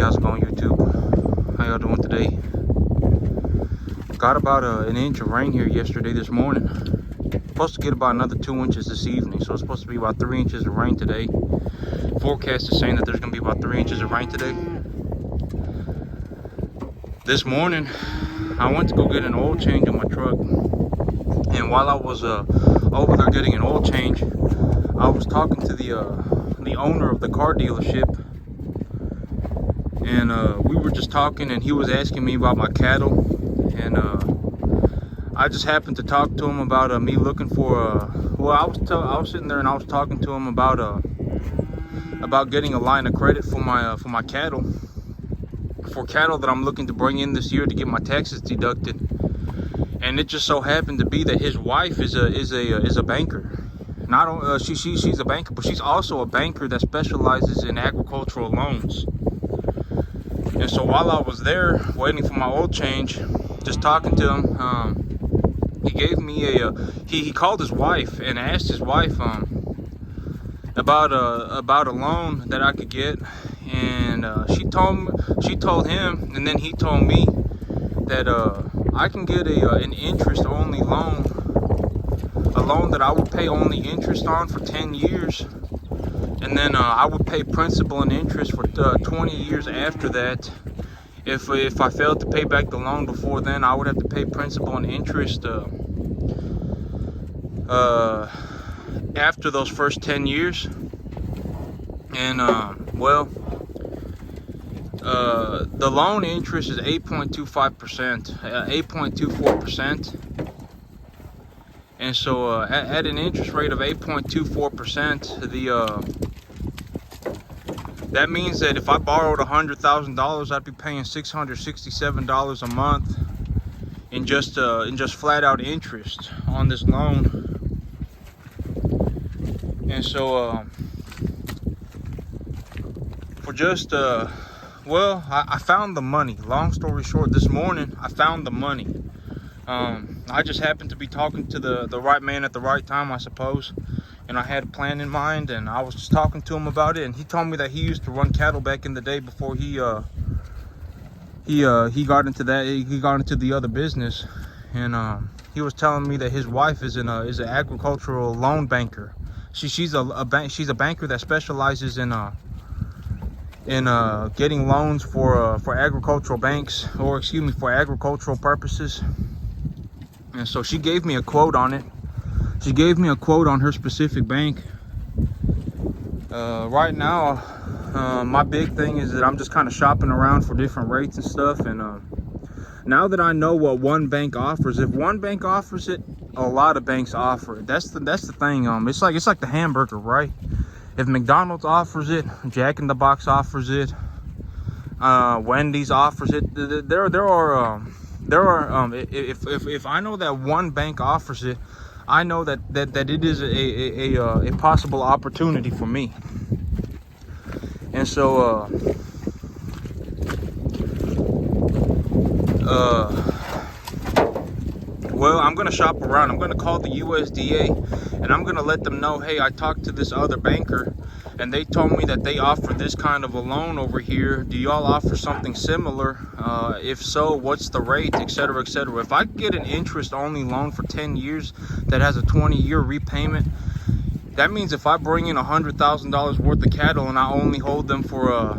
how's it going, YouTube? How y'all doing today? Got about an inch of rain here this morning. Supposed to get about another 2 inches this evening, so it's supposed to be about 3 inches of rain today. Forecast is saying that there's going to be about 3 inches of rain today. This morning, I went to go get an oil change on my truck, and while I was over there getting an oil change, I was talking to the owner of the car dealership, and we were just talking, and he was asking me about my cattle, and I just happened to talk to him about me looking for well, I was sitting there and I was talking to him about getting a line of credit for my cattle, for cattle that I'm looking to bring in this year to get my taxes deducted. And it just so happened to be that his wife is a banker. Not she's a banker, but she's also a banker that specializes in agricultural loans. And so while I was there waiting for my oil change, just talking to him, he gave me he called his wife and asked his wife about a loan that I could get, and she told him, and then he told me that I can get an interest only loan, a loan that I would pay only interest on for 10 years, and then I would pay principal and interest for 20 years after that. If I failed to pay back the loan before then, I would have to pay principal and interest after those first 10 years. And the loan interest is 8.25%, 8.24%. And so at an interest rate of 8.24%, that means that if I borrowed $100,000, I'd be paying $667 a month in just flat out interest on this loan. And so for just well, I found the money. Long story short, this morning I found the money. I just happened to be talking to the right man at the right time, I suppose. And I had a plan in mind, and I was just talking to him about it, and he told me that he used to run cattle back in the day before he got into that. He got into the other business, and he was telling me that his wife is an agricultural loan banker. She's a banker that specializes in getting loans for agricultural banks, or excuse me, for agricultural purposes. And so she gave me a quote on it. She gave me a quote on her specific bank. Right now, my big thing is that I'm just kind of shopping around for different rates and stuff. And now that I know what one bank offers, if one bank offers it, a lot of banks offer it. That's the thing. It's like the hamburger, right? If McDonald's offers it, Jack in the Box offers it, Wendy's offers it. If I know that one bank offers it, I know that it is a possible opportunity for me. And so well, I'm gonna shop around. I'm gonna call the USDA, and I'm gonna let them know, hey, I talked to this other banker, and they told me that they offer this kind of a loan over here. Do y'all offer something similar? If so, what's the rate, etc., etc. If I get an interest only loan for 10 years that has a 20-year repayment, that means if I bring in $100,000 worth of cattle and I only hold them for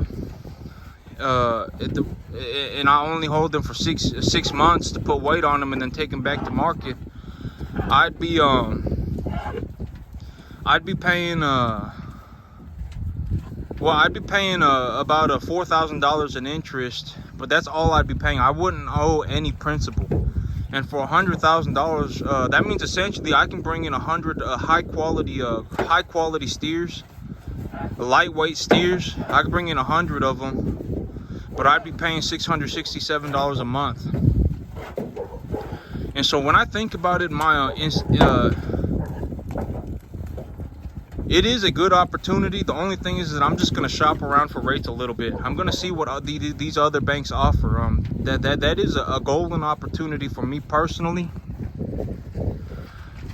six months to put weight on them and then take them back to market, I'd be paying about $4,000 in interest, but that's all I'd be paying. I wouldn't owe any principal. And for $100,000, that means essentially I can bring in 100 high quality steers, lightweight steers. I could bring in 100 of them, but I'd be paying $667 a month. And so when I think about it, it is a good opportunity. The only thing is that I'm just going to shop around for rates a little bit. I'm going to see what these other banks offer. That is a golden opportunity for me personally.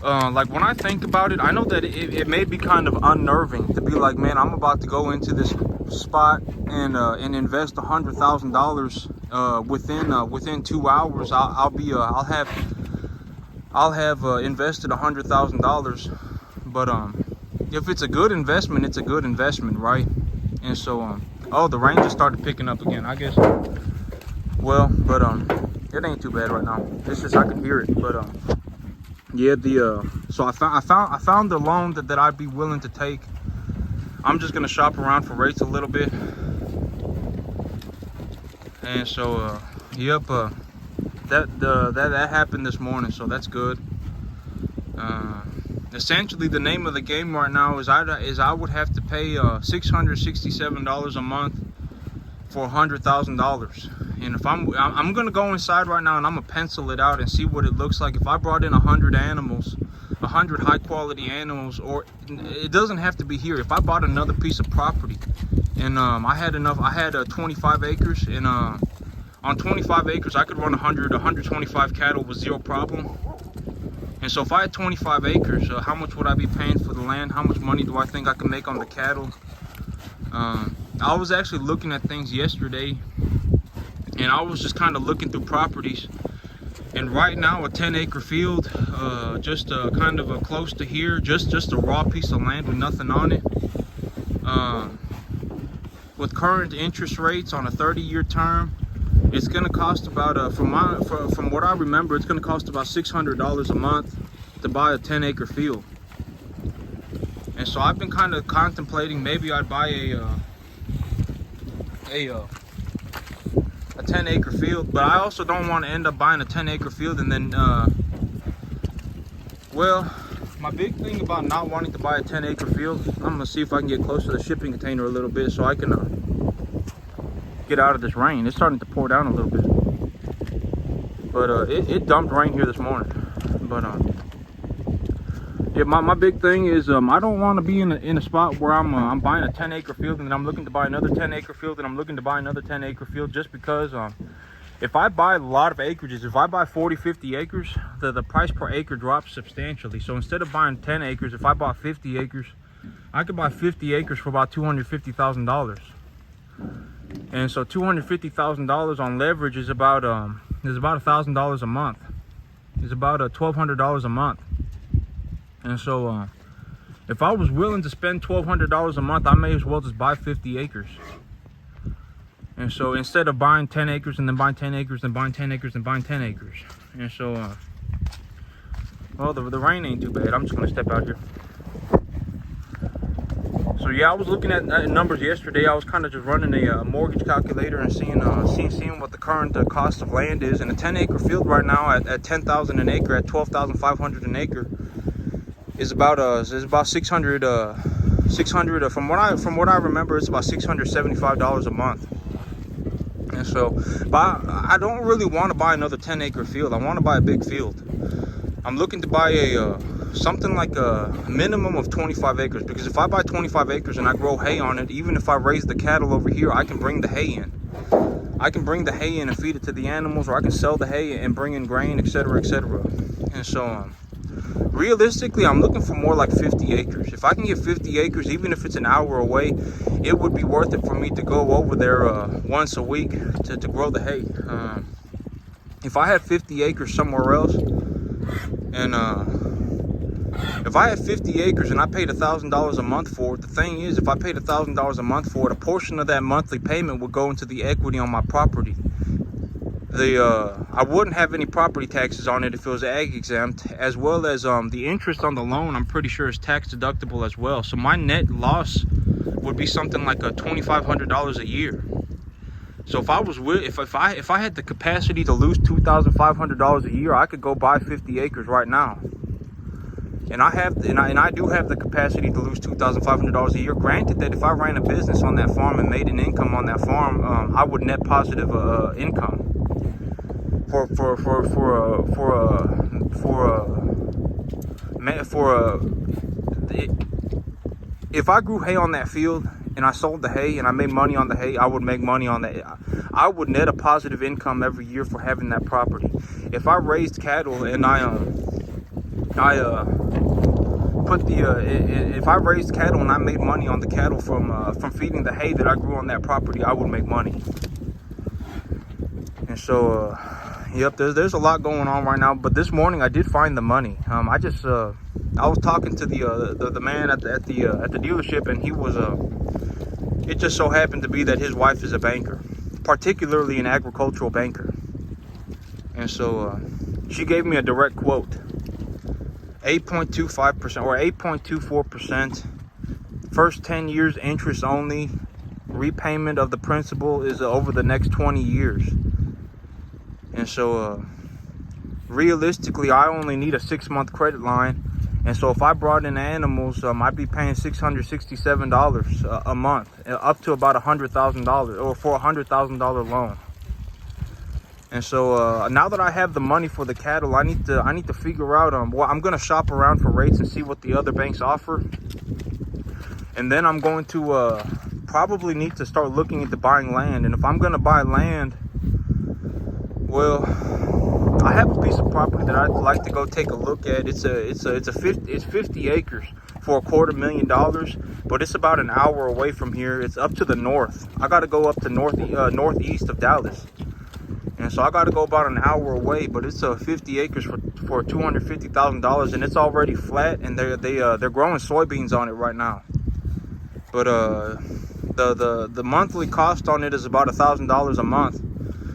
Like when I think about it, I know that it may be kind of unnerving to be like, man, I'm about to go into this spot and invest $100,000 within 2 hours, I'll have invested $100,000. But if it's a good investment, it's a good investment, right? And so oh, the rain just started picking up again, I guess. Well, but it ain't too bad right now. It's just I can hear it. But yeah, so I found the loan that I'd be willing to take. I'm just gonna shop around for rates a little bit. And so yep, that happened this morning, so that's good. Essentially, the name of the game right now is I would have to pay $667 a month for $100,000. And if I'm gonna go inside right now and I'm gonna pencil it out and see what it looks like if I brought in 100 animals, 100 high quality animals, or it doesn't have to be here. If I bought another piece of property and I had 25 acres, and on 25 acres I could run 125 cattle with zero problem. And so if I had 25 acres, how much would I be paying for the land? How much money do I think I can make on the cattle? I was actually looking at things yesterday, and I was just kind of looking through properties. And right now, a 10-acre field, just kind of close to here, just a raw piece of land with nothing on it. With current interest rates on a 30-year term, it's going to cost about, from what I remember, it's going to cost about $600 a month to buy a 10-acre field. And so I've been kind of contemplating maybe I'd buy a 10-acre field, but I also don't want to end up buying a 10-acre field and then, well, my big thing about not wanting to buy a 10-acre field, I'm going to see if I can get close to the shipping container a little bit so I can get out of this rain. It's starting to pour down a little bit, but it dumped rain here this morning. But yeah, my big thing is I don't want to be in a spot where I'm buying a 10-acre field and then I'm looking to buy another 10-acre field and I'm looking to buy another 10-acre field, just because if I buy a lot of acreages, if I buy 40-50 acres, the price per acre drops substantially. So instead of buying 10 acres, if I bought 50 acres, I could buy 50 acres for about $250,000. And so $250,000 on leverage is about $1,000 a month. It's about $1,200 a month. And so if I was willing to spend $1,200 a month, I may as well just buy 50 acres. And so instead of buying 10 acres and then buying 10 acres and buying 10 acres and buying 10 acres. And so well, the rain ain't too bad. I'm just gonna step out here. So yeah, I was looking at numbers yesterday. I was kind of just running a mortgage calculator and seeing what the current cost of land is. And a 10-acre field right now at $10,000 an acre, at $12,500 an acre, is about 600 from what I remember, it's about $675 a month. And so, but I don't really want to buy another 10-acre field. I want to buy a big field. I'm looking to buy something like a minimum of 25 acres, because if I buy 25 acres and I grow hay on it, even if I raise the cattle over here, I can bring the hay in. I can bring the hay in and feed it to the animals, or I can sell the hay and bring in grain, etc., etc. And so realistically, I'm looking for more like 50 acres. If I can get 50 acres, even if it's an hour away, it would be worth it for me to go over there once a week to grow the hay. If I had 50 acres somewhere else, and if I had 50 acres and I paid $1,000 a month for it, the thing is, if I paid $1,000 a month for it, a portion of that monthly payment would go into the equity on my property. I wouldn't have any property taxes on it if it was ag exempt, as well as the interest on the loan, I'm pretty sure, is tax deductible as well. So my net loss would be something like $2,500 a year. So if I had the capacity to lose $2,500 a year, I could go buy 50 acres right now. And I do have the capacity to lose $2,500 a year. Granted that if I ran a business on that farm and made an income on that farm, I would net positive income. If I grew hay on that field and I sold the hay and I made money on the hay, I would make money on that. I would net a positive income every year for having that property. If I raised cattle and I put the if I raised cattle and I made money on the cattle from feeding the hay that I grew on that property, I would make money. And so yep, there's a lot going on right now. But this morning I did find the money. I was talking to the man at the dealership, and he was it just so happened to be that his wife is a banker, particularly an agricultural banker. And so she gave me a direct quote: 8.25% or 8.24%. First 10 years interest only. Repayment of the principal is over the next 20 years. And so realistically, I only need a 6-month credit line. And so if I brought in animals, I'd be paying $667 a month, up to about $100,000, or for a $100,000 loan. And so now that I have the money for the cattle, I need to figure out well, I'm going to shop around for rates and see what the other banks offer. And then I'm going to probably need to start looking into buying land. And if I'm going to buy land, well, I have a piece of property that I'd like to go take a look at. It's 50 acres for $250,000, but it's about an hour away from here. It's up to the north. I got to go up to northeast of Dallas. And so I got to go about an hour away, but it's 50 acres for $250,000, and it's already flat, and they're growing soybeans on it right now. But the monthly cost on it is about $1,000 a month,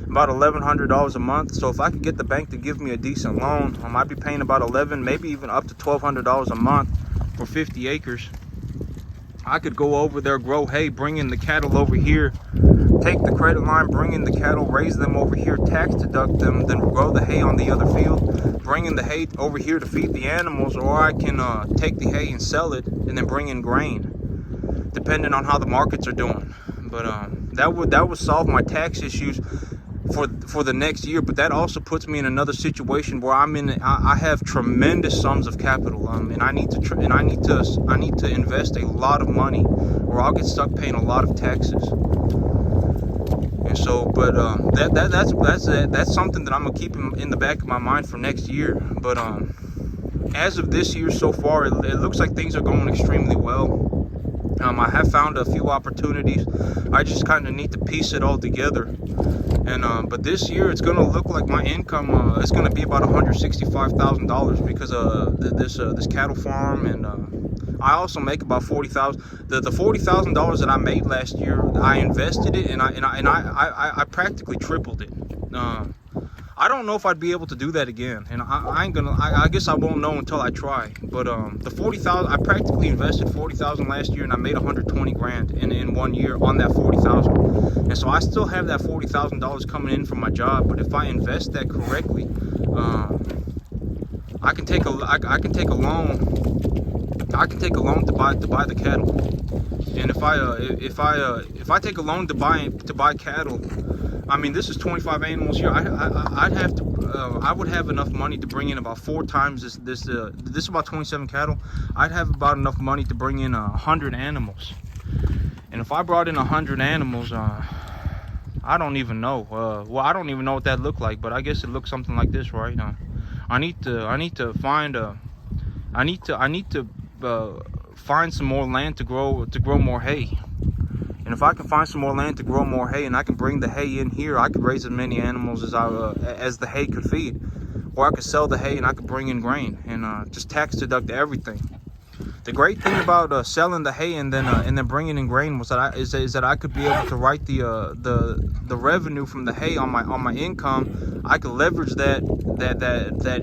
about $1,100 a month. So if I could get the bank to give me a decent loan, I might be paying about $1,100, maybe even up to $1,200 a month for 50 acres. I could go over there, grow hay, bring in the cattle over here, take the credit line, bring in the cattle, raise them over here, tax deduct them, then grow the hay on the other field, bring in the hay over here to feed the animals, or I can take the hay and sell it and then bring in grain, depending on how the markets are doing. But that would solve my tax issues for the next year. But that also puts me in another situation where I have tremendous sums of capital, and I need to invest a lot of money, or I'll get stuck paying a lot of taxes. And so, but that's something that I'm gonna keep in the back of my mind for next year. But as of this year so far, it looks like things are going extremely well. I have found a few opportunities. I just kind of need to piece it all together. And but this year it's gonna look like my income is gonna be about $165,000 because this cattle farm, and I also make about $40,000. The $40,000 that I made last year, I invested it, and I practically tripled it. I don't know if I'd be able to do that again, and I guess I won't know until I try. But the $40,000, I practically invested $40,000 last year, and I made $120,000 in 1 year on that $40,000. And so I still have that $40,000 coming in from my job. But if I invest that correctly, I can take a loan. I can take a loan to buy the cattle. And if I take a loan to buy cattle, I mean, this is 25 animals here. I would have enough money to bring in about 4 times this is about 27 cattle. I'd have about enough money to bring in 100 animals. And if I brought in 100 animals, I don't even know. Well, I don't even know what that looked like, but I guess it looks something like this, right? I need to find some more land to grow more hay. And if I can find some more land to grow more hay, and I can bring the hay in here, I could raise as many animals as the hay could feed. Or I could sell the hay and I could bring in grain and just tax deduct everything. The great thing about selling the hay and then bringing in grain was that I could be able to write the revenue from the hay on my income. I could leverage that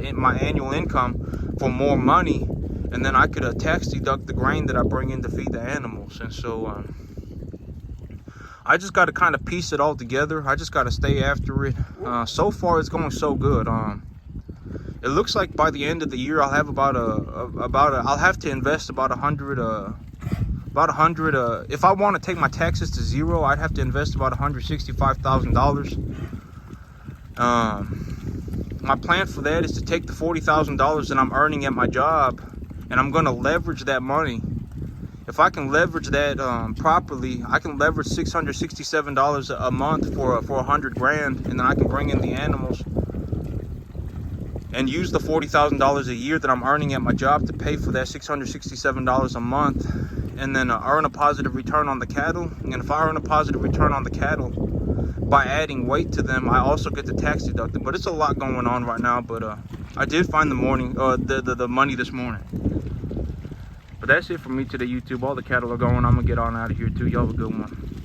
in my annual income for more money, and then I could tax deduct the grain that I bring in to feed the animals. And so I just got to kind of piece it all together. I just got to stay after it. So far, it's going so good. It looks like by the end of the year, I'll have I'll have to invest about 100. If I want to take my taxes to zero, I'd have to invest about $165,000. My plan for that is to take the $40,000 that I'm earning at my job, and I'm going to leverage that money. If I can leverage that properly, I can leverage $667 a month for $100,000, and then I can bring in the animals. and use the $40,000 a year that I'm earning at my job to pay for that $667 a month, and then earn a positive return on the cattle. And if I earn a positive return on the cattle by adding weight to them, I also get the tax deducted. But it's a lot going on right now. But I did find the money this morning. But that's it for me today, YouTube. All the cattle are going. I'm gonna get on out of here too. Y'all have a good one.